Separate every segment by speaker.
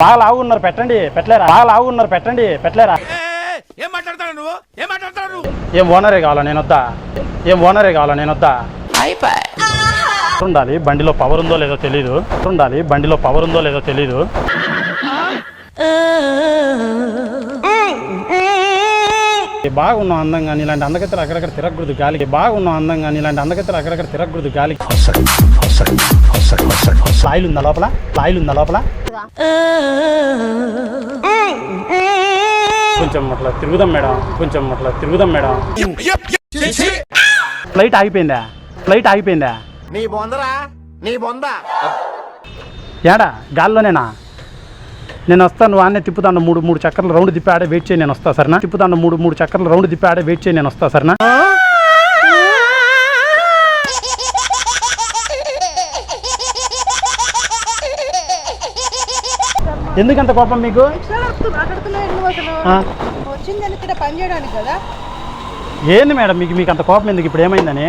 Speaker 1: బాగా లావున్నారు పెట్టండి పెట్టలేరా, బాగా లావున్నారు పెట్టండి పెట్టలేరా.
Speaker 2: ఏం మాట్లాడతాడు నువ్వు, ఏం మాట్లాడతాడు?
Speaker 1: ఏం ఓనరే కావాలా నేను వద్దా, ఏం ఓనరే కావాలా నేను వద్దా. ఉండాలి బండిలో పవర్ ఉందో లేదో తెలీదు, ఉండాలి బండిలో పవర్ ఉందో లేదో తెలీదు. బాగున్నావు అందంగా ఇలాంటి అందగత్తెలు అక్కడక్కడ తిరగకూడదు గాలికి, బాగున్నావు అందంగా ఇలాంటి అందగత్తెలు అక్కడక్కడ తిరగకూడదు గాలికి. లాయిల్ ఉందా లోపల, లాయిల్ ఉందా లోపల. కొంచెం అట్లా తిరుగుదాం మేడం, కొంచెం అట్లా తిరుగుదాం మేడం. ఫ్లైట్ ఆగిపోయిందా, ఫ్లైట్ ఆగిపోయిందా.
Speaker 2: నీ బొందరా, నీ బొంద.
Speaker 1: ఏడా గాల్లోనేనా. నేను వస్తాను వాడినే తిప్పుతాను, మూడు చక్కర్లు రౌండ్ తిప్పి ఆడే వెయిట్ చేయి, నేను వస్తా సరేనా. తిప్పుతాను మూడు చక్కర్లు రౌండ్ తిప్పి ఆడే వెయిట్ చేయి, నేను వస్తా సరేనా. ఎందుకంత కోపం మీకు? ఏంది మేడం మీకు అంత కోపం ఎందుకు? ఇప్పుడు ఏమైందని?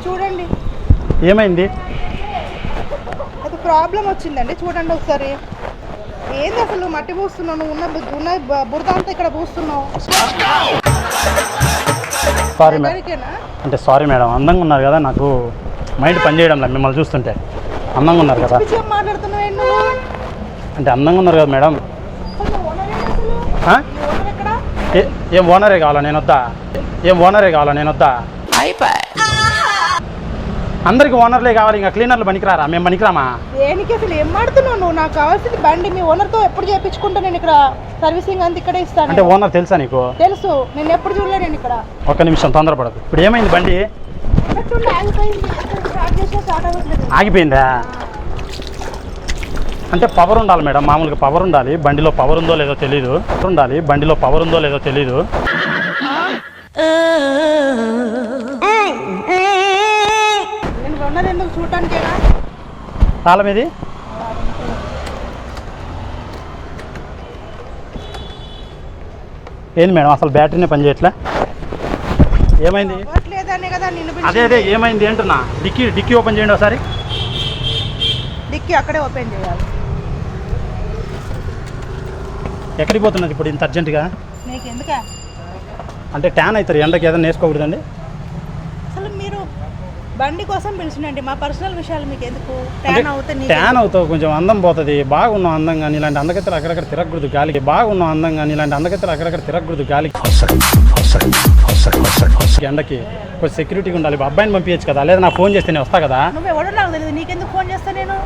Speaker 3: చూడండి
Speaker 1: ఏమైంది?
Speaker 3: అది ప్రాబ్లం వచ్చిందండి, చూడండి ఒకసారి. ఏంది అసలు మట్టి పూస్తున్నావు నువ్వు? ఉన్న బురద అంతా ఇక్కడ పూస్తున్నావు.
Speaker 1: సారీ మేడం, అంటే సారీ మేడం. అందంగా ఉన్నారు కదా, నాకు మైండ్ పనిచేయడం లేదు మిమ్మల్ని చూస్తుంటే. అందంగా ఉన్నారు కదా,
Speaker 3: మాట్లాడుతున్నావు
Speaker 1: అంటే అందంగా ఉన్నారు కదా మేడం. ఏం ఓనరే కావాలా నేను వద్దా, ఏం ఓనరే కావాలా నేను వద్దా. అందరికి ఓనర్లే కావాలి, ఇంకా క్లీనర్లు పనికిరారా? మేము పనికిరామా?
Speaker 3: దేనికి అసలు ఏం మాడుతున్నావు నువ్వు? నాకు కావాల్సింది బండి. మీ ఓనర్తో ఎప్పుడు చేయించుకుంటా నేను ఇక్కడ సర్వీసింగ్ అంతా ఇక్కడే ఇస్తాను.
Speaker 1: అంటే ఓనర్ తెలుసా నీకు?
Speaker 3: తెలుసు, నేను ఎప్పుడు చూడలే నేను ఇక్కడ.
Speaker 1: ఒక్క నిమిషం తొందరపడదు. ఇప్పుడు ఏమైంది బండి? ఆగిపోయిందా? అంటే పవర్ ఉండాలి మేడం, మామూలుగా పవర్ ఉండాలి. బండిలో పవర్ ఉందో లేదో తెలీదు, ఉండాలి బండిలో పవర్ ఉందో లేదో తెలీదు.
Speaker 3: ఎందుకు చూడటానికేనా?
Speaker 1: తాళం ఇది ఏంది మేడం? అసలు బ్యాటరీనే పనిచేయట్లే. ఏమైంది? అదే అదే ఏమైంది అంటున్నా. డిక్కీ ఓపెన్ చేయండి ఒకసారి.
Speaker 3: డిక్కీ అక్కడే ఓపెన్ చేయాలి.
Speaker 1: ఎక్కడికి పోతున్నది ఇప్పుడు ఇంత అర్జెంటుగా?
Speaker 3: నీకు ఎందుకా?
Speaker 1: అంటే ట్యాన్ అవుతారు ఎండకి, ఏదైనా వేసుకోకూడదండి.
Speaker 3: అసలు మీరు బండి కోసం పిలిచినండి, మా పర్సనల్ విషయాలు మీకు ఎందుకు? ట్యాన్ అవుతుంది,
Speaker 1: ట్యాన్ అవుతావు, కొంచెం అందం పోతుంది. బాగున్నావు అందంగా ఇలాంటి అందగత్తెలు అక్కడక్కడ తిరగకూడదు గాలికి, బాగున్నావు అందంగా ఇలాంటి అందగత్తెలు అక్కడక్కడ తిరగకూడదు గాలికి. ఎండకి కొంచెం సెక్యూరిటీగా ఉండాలి. అబ్బాయిని పంపించచ్చు కదా, లేదా నా ఫోన్ చేస్తే నేను వస్తా కదా.
Speaker 3: నువ్వు ఎవడో నాకు తెలియదు, నీకెందుకు ఫోన్ చేస్తా నేను?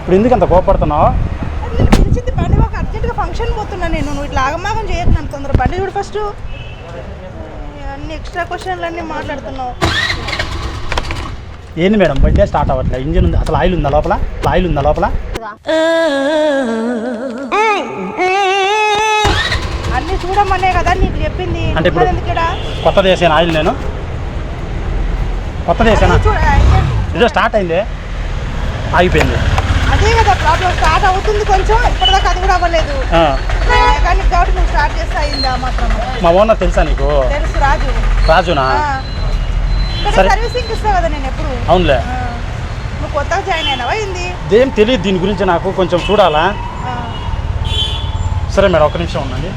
Speaker 1: ఇప్పుడు ఎందుకు అంత కోపడుతున్నావు?
Speaker 3: పిలిచింది బండి, ఒక అర్జెంట్గా ఫంక్షన్ పోతున్నా నేను. నువ్వు ఇట్లా ఆగమాగం చేయకు నన్ను. తొందర బండి చూడు ఫస్ట్. అన్ని ఎక్స్ట్రా క్వశ్చన్లు అన్నీ మాట్లాడుతున్నావు.
Speaker 1: ఏంది మేడం బండి స్టార్ట్ అవ్వట్లే? ఇంజిన్ ఉంది, అసలు ఆయిల్ ఉందా లోపల, ఆయిల్ ఉందా లోపల.
Speaker 3: అన్ని చూడమనే కదా నీకు చెప్పింది.
Speaker 1: అంటే ఇప్పుడు కొత్త చేసాను ఆయిల్, నేను కొత్త చేసానా? ఇదో స్టార్ట్ అయింది, ఆగిపోయింది.
Speaker 3: అదే కదా ప్రాబ్లం. స్టార్ట్ అవుతుంది కొంచెం, ఇప్పటిదాకా అది కూడా అవ్వలేదు. మెకానిక్ కాబట్టి నువ్వు స్టార్ట్ చేస్తే అయిందా మాత్రం?
Speaker 1: మా ఓనర్ తెలుసా నీకు?
Speaker 3: తెలుసు, రాజు.
Speaker 1: రాజునా?
Speaker 3: సర్వీసింగ్ ఇస్తావు కదా నేను ఎప్పుడు.
Speaker 1: అవునులే.
Speaker 3: నువ్వు కొత్తగా జాయిన్ అయినావా ఏంది?
Speaker 1: ఏం తెలియదు దీని గురించి నాకు, కొంచెం చూడాలా. సరే మేడం ఒక్క నిమిషం ఉండండి.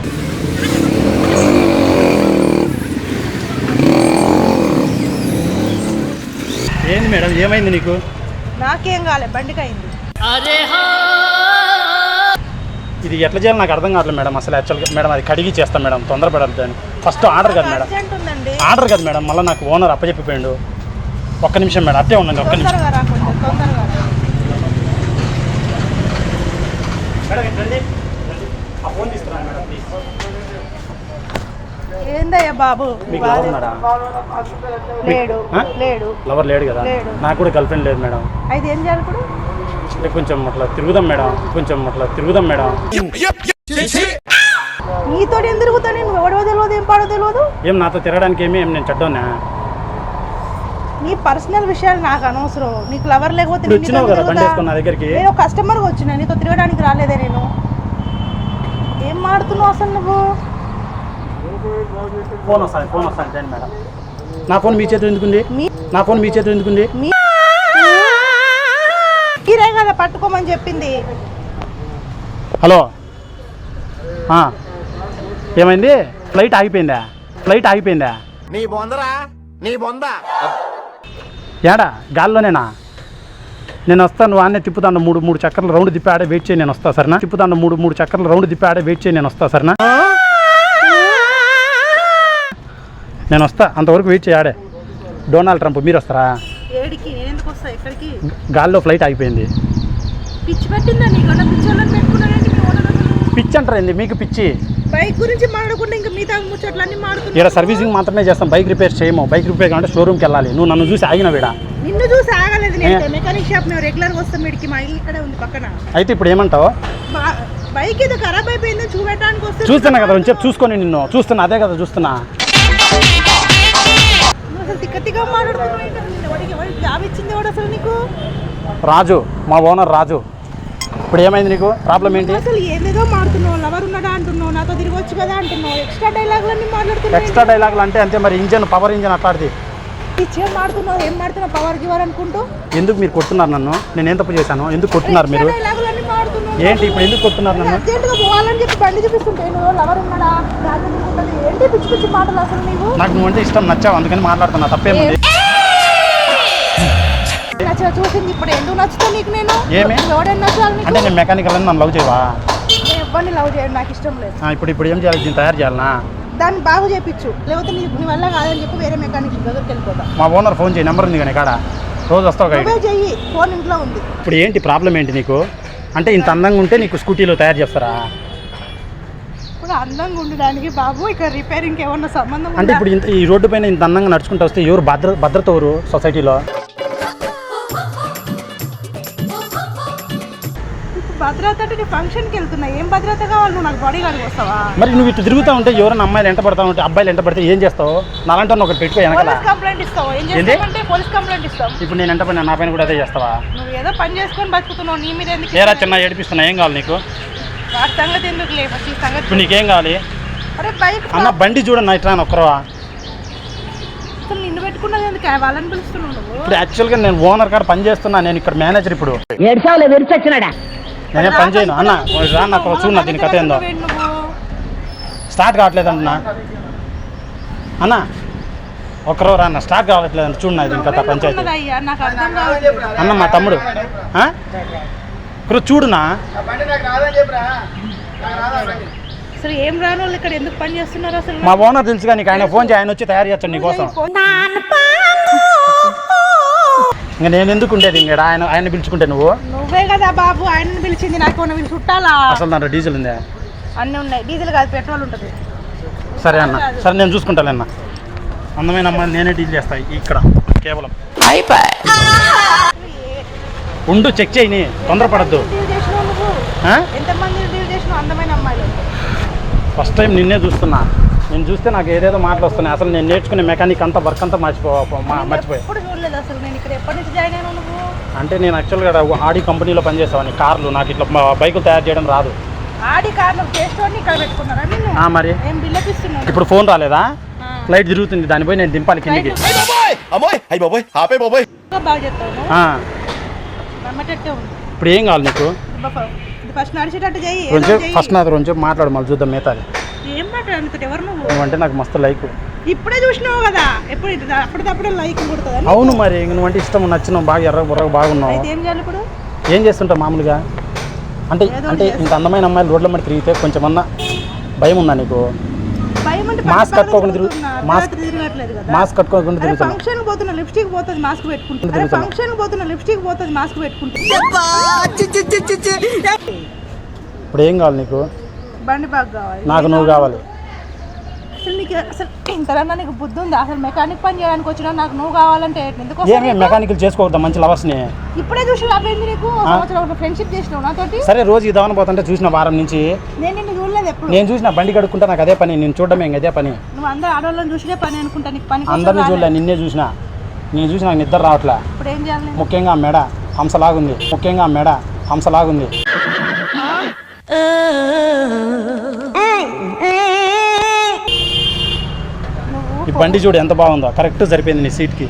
Speaker 1: ఏంది మేడం ఏమైంది నీకు?
Speaker 3: నాకేం కాలే, బండికి అయింది.
Speaker 1: ఇది ఎట్లా చేయాలి నాకు అర్థం కావట్లేదు మేడం. అసలు యాక్చువల్గా మేడం అది కడిగి చేస్తాం మేడం, తొందరపడద్దు దాన్ని. ఫస్ట్ ఆర్డర్ కదా మేడం, ఆర్డర్ కదా మేడం. మళ్ళీ నాకు ఓనర్ అప్పచెప్పిపోయాడు. ఒక్క నిమిషం మేడం అట్టే ఉండండి, ఒక్క నిమిషం ఫోన్ తీసుకున్నాను మేడం ప్లీజ్.
Speaker 3: ఏందయ్యా బాబు?
Speaker 1: మీకు లవర్ ఉన్నాడా?
Speaker 3: లేడు. లేడు.
Speaker 1: లవర్ లేడు కదా? నాకు కూడా గర్ల్ ఫ్రెండ్ లేదు మేడం.
Speaker 3: అయితే ఏం చేయాలి ఇప్పుడు?
Speaker 1: అంటే కొంచెం అట్లా తిరుగుదాం మేడం, కొంచెం అట్లా తిరుగుదాం మేడం.
Speaker 3: నీతో ఏం తిరుగుతా? నేను ఎవడో తెలియదు, ఏం పాడో తెలియదు.
Speaker 1: ఏం నాతో తిరగడానికి ఏం నేను చెడ్డోనా?
Speaker 3: నీ పర్సనల్ విషయాలు నాకు అనవసరం. నీకు లవర్ లేకపోతే
Speaker 1: వచ్చినావు కదా బండి వేసుకుని నా దగ్గరికి.
Speaker 3: నేను కస్టమర్గా వచ్చినా, నీతో తిరగడానికి రాలేదే నేను. ఏం మాడుతున్నావు అసలు నువ్వు?
Speaker 1: ఫోన్ వస్తాను మేడం. నా ఫోన్ మీ చేతిలో ఎందుకుంది? నా ఫోన్ మీ చేతిలో ఎందుకుంది?
Speaker 3: మీరే కదా పట్టుకోమని చెప్పింది.
Speaker 1: హలో ఏమైంది? ఫ్లైట్ ఆగిపోయిందా?
Speaker 2: నీ బొందరా నీ బొంద.
Speaker 1: ఏడా గాల్లోనేనా? నేను వస్తాను, వాడినే తిప్పుతాను. మూడు చక్కర్లు రౌండ్ తిప్పి ఆడే వెయిట్ చేయి, నేను వస్తా సరేనా? తిప్పుతాను మూడు చక్కర్లు రౌండ్ తిప్పి ఆడే వెయిట్ చేయి, నేను వస్తా సరేనా? నేను వస్తా, అంతవరకు వెయిట్ చేయి ఆడే. డొనాల్డ్ ట్రంప్ మీరు వస్తారా?
Speaker 3: ఏడికి నేను ఎందుకు వస్తా? ఎక్కడికి?
Speaker 1: గాల్లో ఫ్లైట్ ఆగిపోయింది.
Speaker 3: పిచ్చి పట్టిందా నీకు? పిచ్చి వాళ్ళని పెట్టుకున్నారండి మీ ఓనర్ అసలు.
Speaker 1: పిచ్చి అంటారు, మీకు పిచ్చి.
Speaker 3: బైక్ గురించి మాట్లాడకుండా ఇంకా మిగతా ముచ్చట్లన్నీ మాట్లాడుతున్నా.
Speaker 1: ఇక్కడ సర్వీసింగ్ మాత్రమే చేస్తాం, బైక్ రిపేర్ చేయము. బైక్ రిపేర్ కావాలంటే షోరూమ్కి వెళ్ళాలి. నువ్వు నన్ను చూసి ఆగిన వీడా?
Speaker 3: నిన్ను చూసి ఆగలేదు నేను. మెకానిక్ షాప్ మేము రెగ్యులర్గా వస్తాం. వీడికి మా ఇల్లు ఇక్కడే ఉంది పక్కన.
Speaker 1: అయితే ఇప్పుడు ఏమంటావు?
Speaker 3: బైక్ ఏదో ఖరాబ్ అయిపోయిందో చూపెట్టడానికి వస్తే
Speaker 1: చూస్తున్నా కదా, చెప్పి చూసుకొని నిన్ను చూస్తున్నా, అదే కదా చూస్తున్నా.
Speaker 3: అసలు తిక్క మాట్లాడుతున్నావు. జాబ్ ఇచ్చింది వాడు అసలు నీకు?
Speaker 1: రాజు, మా ఓనర్ రాజు. ఇప్పుడు ఏమైంది నీకు? ప్రాబ్లం ఏంటి?
Speaker 3: అసలు ఏదేదో మాడుతున్నావు. లవర్ ఉన్నాడా అంటున్నావు, నాతో తిరగొచ్చు కదా అంటున్నావు. ఎక్స్ట్రా డైలాగులన్నీ మాట్లాడుతున్నావు.
Speaker 1: ఎక్స్ట్రా డైలాగులు అంటే అంతే మరి. పవర్ ఇంజన్ అట్లాంటిది
Speaker 3: పిచ్చే మాడుతున్నావు. ఏం మాడుతున్నావు? పవర్ గివర్ అనుకుంటూ.
Speaker 1: ఎందుకు మీరు కొడుతున్నారు నన్ను? నేను ఏం తప్పు చేశాను? ఎందుకు కొడుతున్నారు మీరు?
Speaker 3: డైలాగులన్నీ మాడుతున్నావు.
Speaker 1: ఏంటి ఇప్పుడు ఎందుకు కొడుతున్నారు నన్ను?
Speaker 3: అర్జెంట్గా పోవాలని చెప్పి బండి చూపిస్తుంటే నువ్వు లవర్ ఉన్నాడా ఏంటి పిచ్చి పిచ్చి మాటలు అసలు నీవు?
Speaker 1: నాకు నువ్వు అంటే ఇష్టం, నచ్చావు, అందుకని మాట్లాడుతున్నా. తప్పేముంది?
Speaker 3: నచ్చ చూసింది ఇప్పుడు ఎందుకు నచ్చుతావు నీకు? నేను
Speaker 1: ఏమి
Speaker 3: ఎవడైనా నచ్చాలి నీకు?
Speaker 1: అంటే నేను మెకానికల్ అని నన్ను లవ్ చేయవా?
Speaker 3: నేను ఎవరిని లవ్ చేయడం నాకు ఇష్టం లేదు.
Speaker 1: ఇప్పుడు ఏం చేయాలి? దీన్ని తయారు చేయాలనా?
Speaker 3: దాన్ని బాగు చేయించు, లేకపోతే నీ వల్ల కాదని చెప్పి వేరే మెకానిక్ దగ్గరికి వెళ్ళిపోతా.
Speaker 1: మా ఓనర్ ఫోన్ చేయి, నెంబర్ ఉంది కానీ కాడ రోజు వస్తావు కదా.
Speaker 3: నువ్వే చెయ్యి, ఫోన్ ఇంట్లో ఉంది.
Speaker 1: ఇప్పుడు ఏంటి ప్రాబ్లం ఏంటి నీకు? అంటే ఇంత అందంగా ఉంటే నీకు స్కూటీలో తయారు చేస్తారా?
Speaker 3: ఇప్పుడు అందంగా ఉండడానికి బాబు ఇక్కడ రిపేరింగ్ ఏమన్నా సంబంధం
Speaker 1: అంటే ఇప్పుడు ఇంత ఈ రోడ్డు పైన ఇంత అందంగా నడుచుకుంటూ వస్తే ఎవరు భద్రత ఎవరు సొసైటీలో?
Speaker 3: భద్రత అంటే ఫంక్షన్కి వెళ్తున్నా, ఏం భద్రత కావాలి? నువ్వు నాకు బాడీ గార్డ్ వస్తావా?
Speaker 1: మరి నువ్వు ఇటు తిరుగుతూ ఉంటే ఎవరైనా అమ్మాయిలు ఎంట పడతా ఉంటే, అబ్బాయిలు ఎంట పడితే ఏం చేస్తావు? నాలంటే ఒకటి పెట్టుకో వెనకాల.
Speaker 3: పోలీస్ కంప్లైంట్ ఇస్తావు. ఏం చేస్తావంటే పోలీస్ కంప్లైంట్ ఇస్తాం.
Speaker 1: ఇప్పుడు నేను ఎంట పడినా, నా పైన కూడా అదే చేస్తావా?
Speaker 3: నువ్వు ఏదో పని చేసుకొని బతుకుతున్నావు, నీ మీద ఎందుకు?
Speaker 1: ఏరా చిన్న ఏడిపిస్తున్నా, ఏం కావాలి నీకు?
Speaker 3: వాటి సంగతి ఎందుకు లేదు, ఈ సంగతి.
Speaker 1: ఇప్పుడు నీకేం కావాలి?
Speaker 3: అరే బైక్
Speaker 1: అన్న బండి చూడన్నా, ఇట్లా ఒక్కరవా?
Speaker 3: అసలు నిన్ను పెట్టుకున్నది ఎందుకు? వాళ్ళని పిలుస్తున్నావు నువ్వు?
Speaker 1: ఇప్పుడు యాక్చువల్గా నేను ఓనర్ కాడ పని చేస్తున్నా, నేను ఇక్కడ మేనేజర్. ఇప్పుడు
Speaker 4: విరిచొచ్చినాడా?
Speaker 1: నేనే పని చేయను అన్న. రా నాకు చూడన్నా దీని కథ ఏందో. స్టార్ట్ కావట్లేదు అంటున్నా అన్న, ఒక్కరో రా అన్న, స్టార్ట్ కావట్లేదు చూడన్నా దీని కథ పంచాయతీ.
Speaker 3: నాకు అర్థం కావట్లేదు
Speaker 1: అన్న మా తమ్ముడు ఒకరోజు చూడునా.
Speaker 3: అసలు ఏం రాని వాళ్ళు ఇక్కడ ఎందుకు పని చేస్తున్నారు అసలు?
Speaker 1: మా ఓనర్ తెలుసుగా నీకు, ఆయన ఫోన్ చేయి, ఆయన వచ్చి తయారు చేస్తాడు నీకోసం. ఇంకా నేను ఎందుకు ఉండేది ఇంకా ఆయన పిలుచుకుంటే?
Speaker 3: నువ్వే కదా బాబు ఆయన పిలిచింది, నాకు వీళ్ళు చుట్టాలా?
Speaker 1: అసలు దాంట్లో డీజిల్ ఉందా?
Speaker 3: అన్నీ ఉన్నాయి. డీజిల్ కాదు, పెట్రోల్ ఉంటుంది.
Speaker 1: సరే అన్న, సరే నేను చూసుకుంటాను అన్న. అందమైన అమ్మాయిని నేనే డీల్ చేస్తాయి ఇక్కడ కేవలం. ఉండు, చెక్ చేయని, తొందరపడద్దు.
Speaker 3: డీల్ చేసినావు నువ్వు? ఎంతమంది డీల్ చేసినావు అందమైన అమ్మాయిలు?
Speaker 1: ఫస్ట్ టైం నిన్నే చూస్తున్నా. నేను చూస్తే నాకు ఏదేదో మాటలు వస్తున్నాయి. అసలు నేను నేర్చుకునే మెకానిక్ అంతా వర్క్ అంతా మర్చిపోయా.
Speaker 3: ఎప్పుడు చూడలేదు అసలు. నేను ఇక్కడ ఎప్పటి నుంచి జాయిన్ అయినా నువ్వు?
Speaker 1: అంటే నేను యాక్చువల్గా ఆడి కంపెనీలో పనిచేస్తాను, కార్లు. నాకు ఇట్లా బైకులు తయారు చేయడం రాదు.
Speaker 3: ఆడి కార్లు చేసేవాడిని ఇక్కడ పెట్టుకున్నారా నిన్ను?
Speaker 1: మరి
Speaker 3: ఏం బిల్ ఇస్తున్నాను?
Speaker 1: ఇప్పుడు ఫోన్ రాలేదా? ఫ్లైట్ తిరుగుతుంది, దాని పోయి నేను దింపాలి కిందికి.
Speaker 3: బాగా చెప్తాను. నమ్మటట్టే ఉంది.
Speaker 1: ఇప్పుడు ఏం కావాలి నీకు?
Speaker 3: ఫస్ట్ నడిచేటట్టు చెయ్యి.
Speaker 1: ఫస్ట్ నాతో కొంచెం మాట్లాడు, మళ్ళీ చూద్దాం మిగతాది.
Speaker 3: ఏం మాట్లాడుతుంది? ఎవరు నువ్వు?
Speaker 1: నువ్వంటే నాకు మస్తు లైక్.
Speaker 3: ఇప్పుడే చూసినావు కదా, ఎప్పుడు అప్పుడప్పుడే లైక్ కొడుతుంది.
Speaker 1: అవును మరి, నువ్వంటే ఇష్టం, నచ్చినావు, బాగా ఎర్ర బుర్రగా బాగున్నావు.
Speaker 3: ఏం చేయాలి ఇప్పుడు?
Speaker 1: ఏం చేస్తుంటావు మామూలుగా? అంటే ఇంత అందమైన అమ్మాయిలు రోడ్ల మీద తిరిగితే కొంచెం అన్నా భయం ఉందా నీకు? మాస్క్ కట్టుకోకుండా మాస్క్ కట్టుకోకుండా తిరుగుతున్నా.
Speaker 3: ఫంక్షన్ పోతున్నా లిప్స్టిక్ పోతుంది మాస్క్ పెట్టుకుంటుంది. ఫంక్షన్ పోతున్నా లిప్స్టిక్ పోతుంది మాస్క్ పెట్టుకుంటుంది.
Speaker 1: ఇప్పుడు ఏం కావాలి నీకు?
Speaker 3: బండి బాగా కావాలి
Speaker 1: నాకు. నువ్వు కావాలి.
Speaker 3: అసలు నీకు అసలు ఇంతకన్నా నీకు బుద్ధి ఉందా? అసలు మెకానిక్ పని చేయడానికి వచ్చినా నాకు నువ్వు కావాలంటే ఎందుకు?
Speaker 1: ఏమి మెకానికల్ చేసుకోవద్దా మంచి లవర్స్ని?
Speaker 3: ఇప్పుడే చూసి లాభైంది నీకు. సంవత్సరం ఫ్రెండ్షిప్ చేసినావు నాతోటి.
Speaker 1: సరే రోజు ఇదామని పోతుంటే చూసిన వారం నుంచి.
Speaker 3: నేను నిన్ను చూడలేదు ఎప్పుడు.
Speaker 1: నేను చూసిన బండి కడుక్కుంటా, నాకు అదే పని. నేను చూడడమే అదే పని.
Speaker 3: నువ్వు అందరు ఆడవాళ్ళని చూసినే పని అనుకుంటా. నీకు పని
Speaker 1: అందరినీ చూడలే, నిన్నే చూసిన. నేను చూసి నాకు నిద్ర రావట్లే.
Speaker 3: ఇప్పుడు ఏం చేయాలి?
Speaker 1: ముఖ్యంగా ఆ మెడ హంసలాగుంది. ఈ బండి చూడు ఎంత బాగుందో, కరెక్ట్ సరిపోయింది నీ సీట్కి.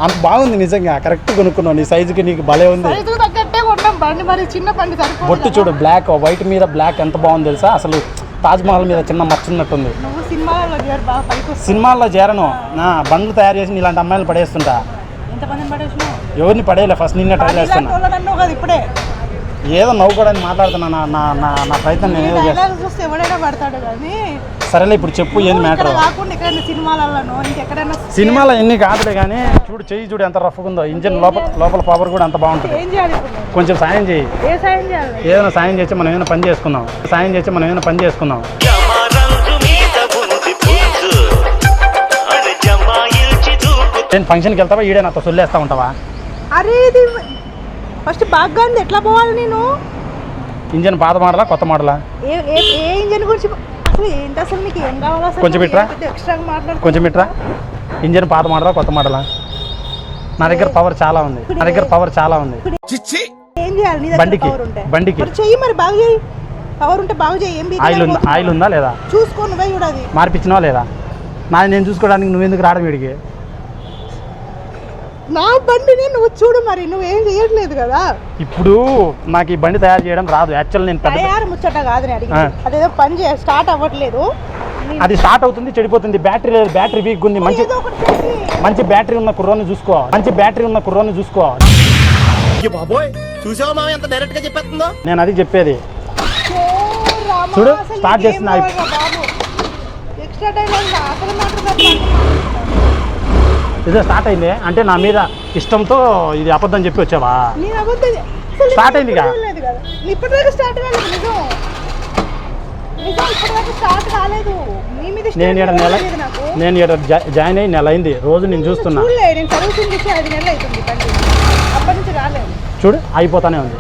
Speaker 1: అంత బాగుంది నిజంగా, కరెక్ట్ కొనుక్కున్నావు, నీ సైజుకి నీకు భలే ఉంది.
Speaker 3: సైజుకు తగ్గట్టే కొన్నాం బండి, మరి చిన్న బండి సరిపోదు
Speaker 1: బొట్టు చూడు, బ్లాక్ వైట్ మీద బ్లాక్ ఎంత బాగుంది తెలుసా, అసలు తాజ్మహల్ మీద చిన్న మచ్చున్నట్టుంది.
Speaker 3: నువ్వు సినిమాలలో చేరు బాగా పైకి వస్తావు.
Speaker 1: సినిమాల్లో చేరను, నా బండ్లు తయారు చేసి ఇలాంటి అమ్మాయిలు పడేస్తుంటా.
Speaker 3: ఎంతమందిని పడేసినావు?
Speaker 1: ఎవరిని పడేయలే, ఫస్ట్ నిన్నే ట్రై చేస్తున్నా.
Speaker 3: అన్నావు కదా ఇప్పుడే,
Speaker 1: ఏదో నవ్వుకోవడానికి మాట్లాడుతున్నా, నా ప్రయత్నం నేను ఏదో చేస్తాను.
Speaker 3: డైలాగ్ చూస్తే ఎవడైనా పడతాడు కానీ
Speaker 1: సరేలే ఇప్పుడు చెప్పు ఏంది మ్యాటర్.
Speaker 3: కాకుండా ఎక్కడైనా సినిమాలలో ఇంకెక్కడైనా
Speaker 1: సినిమాలో ఎన్ని కాదులే కానీ చూడు, చెయ్యి చూడు ఎంత రఫ్గా ఉందో, ఇంజన్ లోపల పవర్ కూడా అంత బాగుంటుంది.
Speaker 3: ఏం చేయాలి ఇప్పుడు నేను?
Speaker 1: కొంచెం సాయం చేయి,
Speaker 3: ఏ సాయం చేయాలి?
Speaker 1: ఏదైనా సాయం చేసి మనం ఏదైనా పని చేసుకుందాం. నేను ఫంక్షన్కి వెళ్తావా, ఈడే నాతో సొల్లేస్తా ఉంటావా?
Speaker 3: అరే ఇది ఫస్ట్ బాగా ఉంది, ఎట్లా పోవాలి నేను?
Speaker 1: ఇంజన్ పాత మోడలా కొత్త మోడలా?
Speaker 3: ఏ ఇంజన్ గురించి అసలు ఏంటి, అసలు నీకు ఏం కావాలి? అసలు
Speaker 1: కొంచెం ఇట్రా.
Speaker 3: ఎక్స్ట్రా మాట్లాడు.
Speaker 1: కొంచెం ఇట్రా. ఇంజన్ పాత మోడలా కొత్త మోడలా? నా దగ్గర పవర్ చాలా ఉంది.
Speaker 2: చిచ్చి
Speaker 3: ఏం చేయాలి నీ దగ్గర
Speaker 1: బండికి
Speaker 3: పవర్ ఉంటే?
Speaker 1: బండికి
Speaker 3: మరి చెయ్యి, మరి బాగా చెయ్యి. పవర్ ఉంటే బాగా చెయ్యి. ఏం
Speaker 1: ఆయిల్ ఉందా లేదా?
Speaker 3: చూసుకో, నువ్వే చూడాలి.
Speaker 1: మార్పిచ్చినావా లేదా? నేను చూసుకోవడానికి నువ్వెందుకు రావడం వీడికి?
Speaker 3: నా బండిని నువ్వు చూడు, మరి నువ్వేం చేయట్లేదు కదా.
Speaker 1: ఇప్పుడు నాకు ఈ బండి తయారు చేయడం రాదు. యాక్చువల్ నేను పెద్ద
Speaker 3: తయారు ముచ్చట కాదు నేను అడిగి, అదేదో పని స్టార్ట్ అవ్వట్లేదు.
Speaker 1: అది స్టార్ట్ అవుతుంది, చెడిపోతుంది. బ్యాటరీ లేదు, బ్యాటరీ వీక్ ఉంది.
Speaker 3: ఏదో ఒకటి చేసి.
Speaker 1: మంచి బ్యాటరీ ఉన్న కుర్రోని చూసుకో.
Speaker 2: బాబోయ్ చూసావా మామ ఎంత డైరెక్ట్ గా చెప్పేస్తుందో.
Speaker 1: నేను అది చెప్పేది.
Speaker 3: ఓ రామా,
Speaker 1: చూడు,
Speaker 3: అసలు
Speaker 1: స్టార్ట్
Speaker 3: నీకేం
Speaker 1: చేస్తున్నా.
Speaker 3: కావాలా బాబు? ఎక్స్ట్రా టైం అసలు మాట్లాడతాను.
Speaker 1: ఇదే స్టార్ట్ అయింది అంటే నా మీద ఇష్టంతో ఇది అబద్ధం చెప్పి వచ్చావా?
Speaker 3: నేను అబద్ధం అసలు
Speaker 1: స్టార్ట్ అయింది కదా?
Speaker 3: లేదు కదా, ఇప్పటిదాకా స్టార్ట్ కాలేదు. నిజం ఇప్పటిదాకా స్టార్ట్ కాలేదు. నీ మీద ఇష్టం లేదు నాకు.
Speaker 1: నేను జాయిన్ అయ్యి నెల అయింది. రోజు నేను చూస్తున్నా.
Speaker 3: చూడలే, నేను సర్వీసింగ్ ఇచ్చి 5 నెలలు అవుతుంది బండి, అప్పటి నుంచి రాలేదు.
Speaker 1: చూడు అయిపోతానే ఉంది.